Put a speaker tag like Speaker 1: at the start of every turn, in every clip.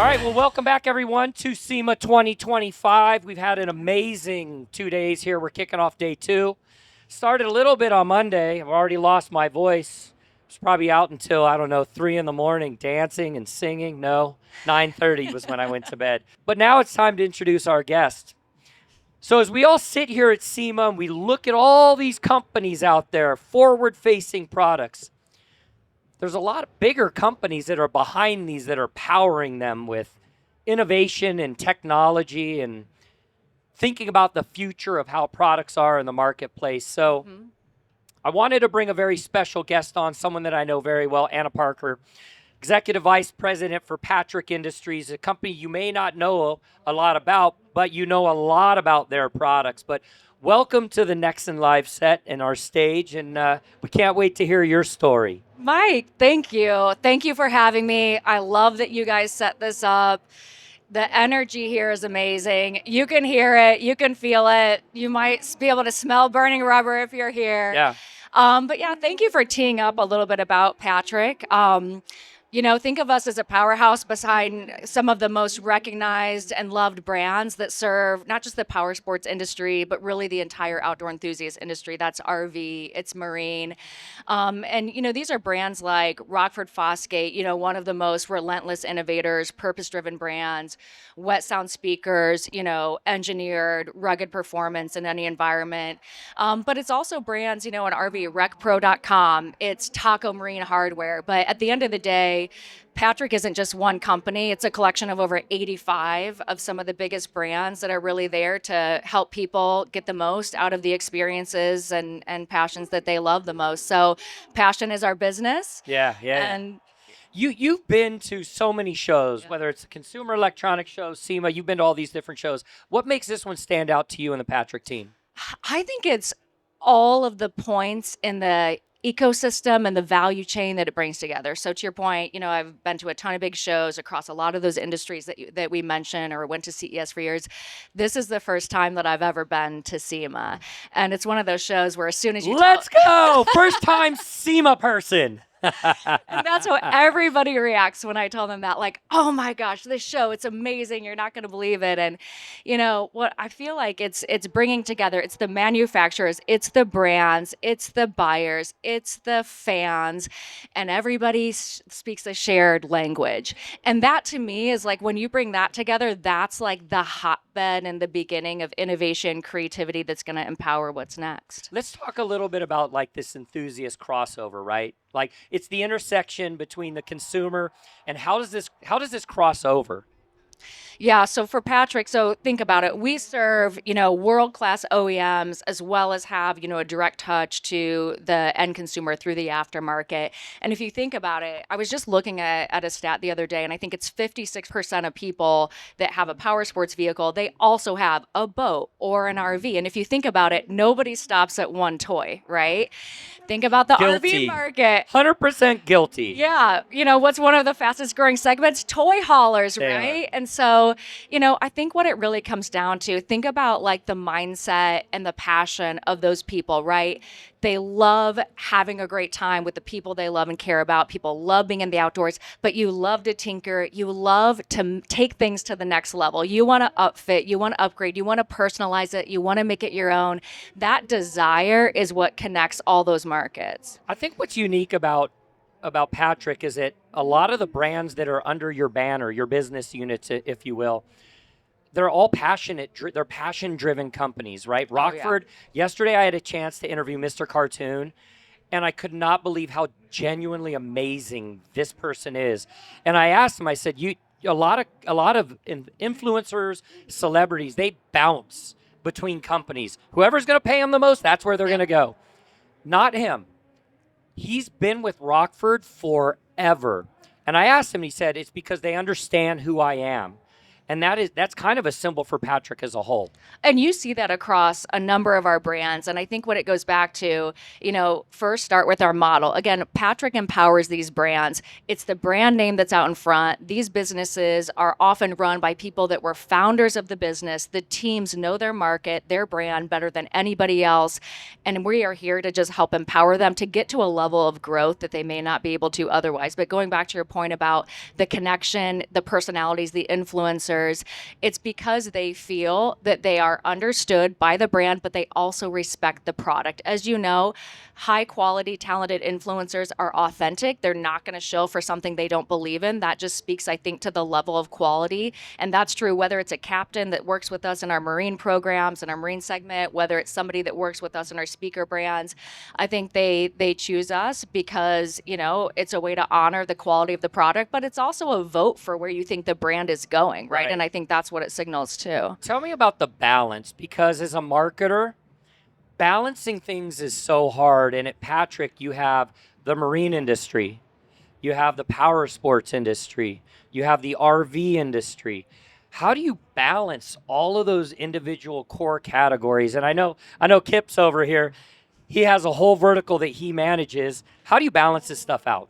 Speaker 1: right, well, welcome back, everyone, to SEMA 2025. We've had an amazing 2 days here. We're kicking off day 2. Started a little bit on Monday. I've already lost my voice. Was probably out until, I don't know, 3 in the morning dancing and singing. No, 9:30 was when I went to bed. But now it's time to introduce our guest. So as we all sit here at SEMA and we look at all these companies out there, forward-facing products, there's a lot of bigger companies that are behind these that are powering them with innovation and technology and thinking about the future of how products are in the marketplace. So I wanted to bring a very special guest on, someone that I know very well, Anna Parker, Executive Vice President for Patrick Industries, a company you may not know a lot about, but you know a lot about their products. But welcome to the NEXEN Live set and our stage, and we can't wait to hear your story.
Speaker 2: Mike, thank you. Thank you for having me. I love that you guys set this up. The energy here is amazing. You can hear it. You can feel it. You might be able to smell burning rubber if you're here.
Speaker 1: Yeah.
Speaker 2: But yeah, thank you for teeing up a little bit about Patrick. Think of us as a powerhouse behind some of the most recognized and loved brands that serve not just the power sports industry, but really the entire outdoor enthusiast industry. That's RV, it's marine. These are brands like Rockford Fosgate, one of the most relentless innovators, purpose-driven brands, wet sound speakers, engineered, rugged performance in any environment. But it's also brands, an RV, RecPro.com, it's Taco Marine Hardware. But at the end of the day, Patrick isn't just one company. It's a collection of over 85 of some of the biggest brands that are really there to help people get the most out of the experiences and passions that they love the most. So passion is our business.
Speaker 1: Yeah.
Speaker 2: And
Speaker 1: You've been to so many shows, whether it's a consumer electronics show, SEMA, you've been to all these different shows. What makes this one stand out to you and the Patrick team?
Speaker 2: I think it's all of the points in the ecosystem and the value chain that it brings together. So to your point, I've been to a ton of big shows across a lot of those industries that we mentioned or went to CES for years. This is the first time that I've ever been to SEMA. And it's one of those shows where as soon as you
Speaker 1: Let's go! First time SEMA person.
Speaker 2: And that's how everybody reacts when I tell them that, like, oh my gosh, this show, it's amazing. You're not going to believe it. And, what I feel like it's bringing together, it's the manufacturers, it's the brands, it's the buyers, it's the fans, and everybody speaks a shared language. And that to me is like, when you bring that together, that's like the hotbed and the beginning of innovation, creativity that's going to empower what's next.
Speaker 1: Let's talk a little bit about like this enthusiast crossover, right? Like it's the intersection between the consumer and how does this cross over?
Speaker 2: Yeah, so for Patrick, so think about it. We serve, world-class OEMs as well as have, a direct touch to the end consumer through the aftermarket. And if you think about it, I was just looking at a stat the other day, and I think it's 56% of people that have a power sports vehicle, they also have a boat or an RV. And if you think about it, nobody stops at one toy, right? Think about the
Speaker 1: Guilty.
Speaker 2: RV market.
Speaker 1: 100% guilty.
Speaker 2: Yeah. What's one of the fastest growing segments? Toy haulers,
Speaker 1: They
Speaker 2: right?
Speaker 1: are.
Speaker 2: And so, I think what it really comes down to, think about like the mindset and the passion of those people, right? They love having a great time with the people they love and care about. People love being in the outdoors, but you love to tinker. You love to take things to the next level. You want to upfit, you want to upgrade, you want to personalize it, you want to make it your own. That desire is what connects all those markets.
Speaker 1: I think what's unique about Patrick is that a lot of the brands that are under your banner, your business units, if you will, they're all they're passion-driven companies, right? Rockford, yesterday I had a chance to interview Mr. Cartoon, and I could not believe how genuinely amazing this person is. And I asked him, I said, a lot of influencers, celebrities, they bounce between companies. Whoever's going to pay them the most, that's where they're going to go. Not him. He's been with Rockford forever. And I asked him, he said, it's because they understand who I am. And that's kind of a symbol for Patrick as a whole.
Speaker 2: And you see that across a number of our brands. And I think what it goes back to, first start with our model. Again, Patrick empowers these brands. It's the brand name that's out in front. These businesses are often run by people that were founders of the business. The teams know their market, their brand better than anybody else. And we are here to just help empower them to get to a level of growth that they may not be able to otherwise. But going back to your point about the connection, the personalities, the influencers, it's because they feel that they are understood by the brand, but they also respect the product. As you know, high quality, talented influencers are authentic. They're not going to shill for something they don't believe in. That just speaks, I think, to the level of quality. And that's true whether it's a captain that works with us in our marine programs, in our marine segment, whether it's somebody that works with us in our speaker brands. I think they choose us because, it's a way to honor the quality of the product, but it's also a vote for where you think the brand is going, right? And I think that's what it signals too.
Speaker 1: Tell me about the balance, because as a marketer, balancing things is so hard. And at Patrick, you have the marine industry, you have the power sports industry, you have the RV industry. How do you balance all of those individual core categories? And I know Kip's over here. He has a whole vertical that he manages. How do you balance this stuff out?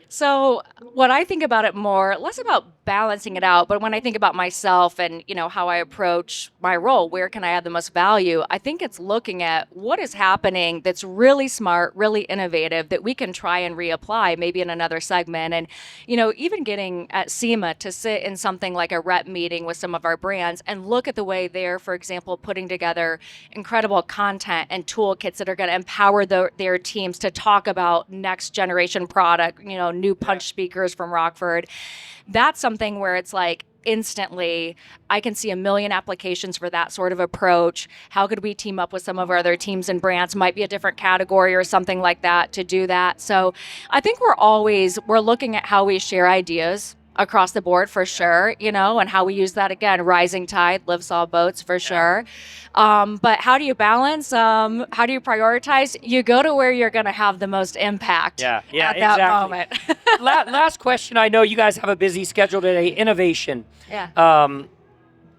Speaker 2: So what I think about it more, less about balancing it out, but when I think about myself and, how I approach my role, where can I add the most value? I think it's looking at what is happening that's really smart, really innovative that we can try and reapply maybe in another segment. And, even getting at SEMA to sit in something like a rep meeting with some of our brands and look at the way they're, for example, putting together incredible content and toolkits that are going to empower their teams to talk about next generation product, new punch speakers from Rockford. That's something where it's like instantly I can see a million applications for that sort of approach. How could we team up with some of our other teams and brands? Might be a different category or something like that to do that. So I think we're looking at how we share ideas across the board for sure, and how we use that again. Rising tide lifts all boats for sure. But how do you balance? How do you prioritize? You go to where you're going to have the most impact at that moment.
Speaker 1: Last question. I know you guys have a busy schedule today. Innovation.
Speaker 2: Yeah.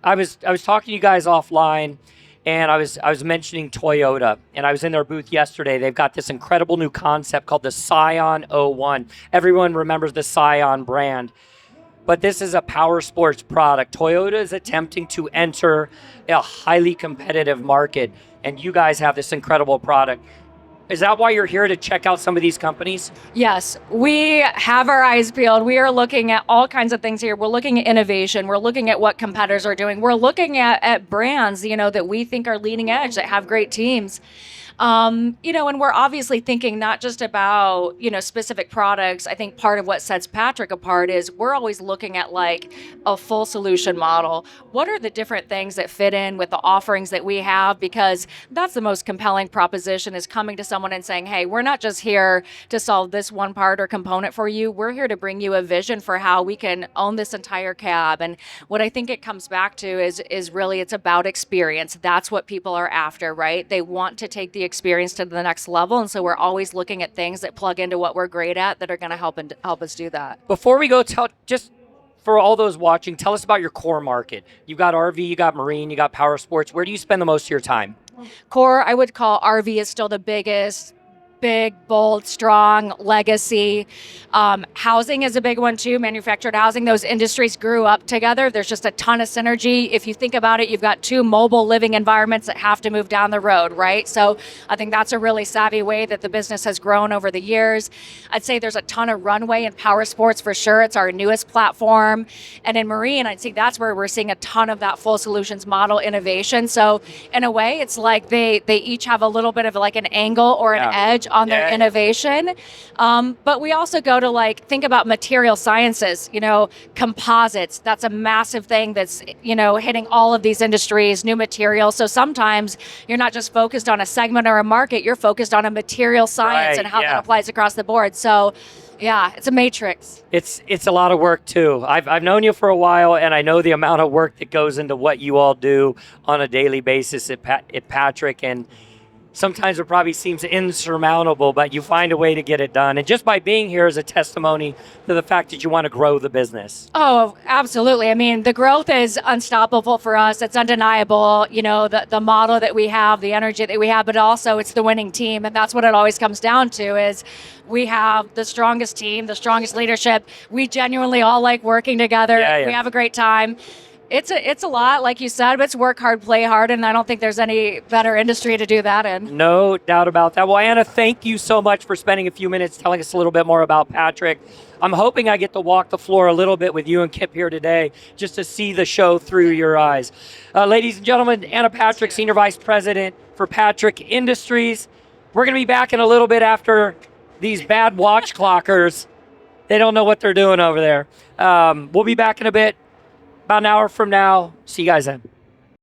Speaker 1: I was talking to you guys offline, and I was mentioning Toyota, and I was in their booth yesterday. They've got this incredible new concept called the Scion 01. Everyone remembers the Scion brand. But this is a power sports product. Toyota is attempting to enter a highly competitive market, and you guys have this incredible product. Is that why you're here, to check out some of these companies?
Speaker 2: Yes, we have our eyes peeled. We are looking at all kinds of things here. We're looking at innovation. We're looking at what competitors are doing. We're looking at brands, that we think are leading edge, that have great teams. And we're obviously thinking not just about, specific products. I think part of what sets Patrick apart is we're always looking at like a full solution model. What are the different things that fit in with the offerings that we have? Because that's the most compelling proposition, is coming to someone and saying, hey, we're not just here to solve this one part or component for you. We're here to bring you a vision for how we can own this entire cab. And what I think it comes back to is really, it's about experience. That's what people are after, right? They want to take the experience to the next level, and so we're always looking at things that plug into what we're great at that are going to help us do that.
Speaker 1: Before we go, just for all those watching, tell us about your core market. You got RV, you got marine, you got power sports. Where do you spend the most of your time?
Speaker 2: Core, I would call RV is still the biggest. Big, bold, strong legacy. Housing is a big one too. Manufactured housing, those industries grew up together. There's just a ton of synergy. If you think about it, you've got two mobile living environments that have to move down the road, right? So I think that's a really savvy way that the business has grown over the years. I'd say there's a ton of runway in power sports for sure. It's our newest platform. And in marine, I'd say that's where we're seeing a ton of that full solutions model innovation. So in a way, it's like they each have a little bit of like an angle or an edge on their innovation. But we also go to think about material sciences, composites. That's a massive thing that's, hitting all of these industries, new materials. So sometimes you're not just focused on a segment or a market, you're focused on a material science and how that applies across the board. So yeah, it's a matrix.
Speaker 1: It's a lot of work too. I've known you for a while, and I know the amount of work that goes into what you all do on a daily basis at Patrick. And sometimes it probably seems insurmountable, but you find a way to get it done. And just by being here is a testimony to the fact that you want to grow the business.
Speaker 2: Oh, absolutely. I mean, the growth is unstoppable for us. It's undeniable, you know, the model that we have, the energy that we have, but also it's the winning team. And that's what it always comes down to is we have the strongest team, the strongest leadership. We genuinely all like working together.
Speaker 1: Yeah.
Speaker 2: We have a great time. It's a lot, like you said, but it's work hard, play hard, and I don't think there's any better industry to do that in.
Speaker 1: No doubt about that. Well, Anna, thank you so much for spending a few minutes telling us a little bit more about Patrick. I'm hoping I get to walk the floor a little bit with you and Kip here today just to see the show through your eyes. Ladies and gentlemen, Anna Patrick, Senior Vice President for Patrick Industries. We're going to be back in a little bit after these bad watch clockers. They don't know what they're doing over there. We'll be back in a bit. About an hour from now. See you guys then.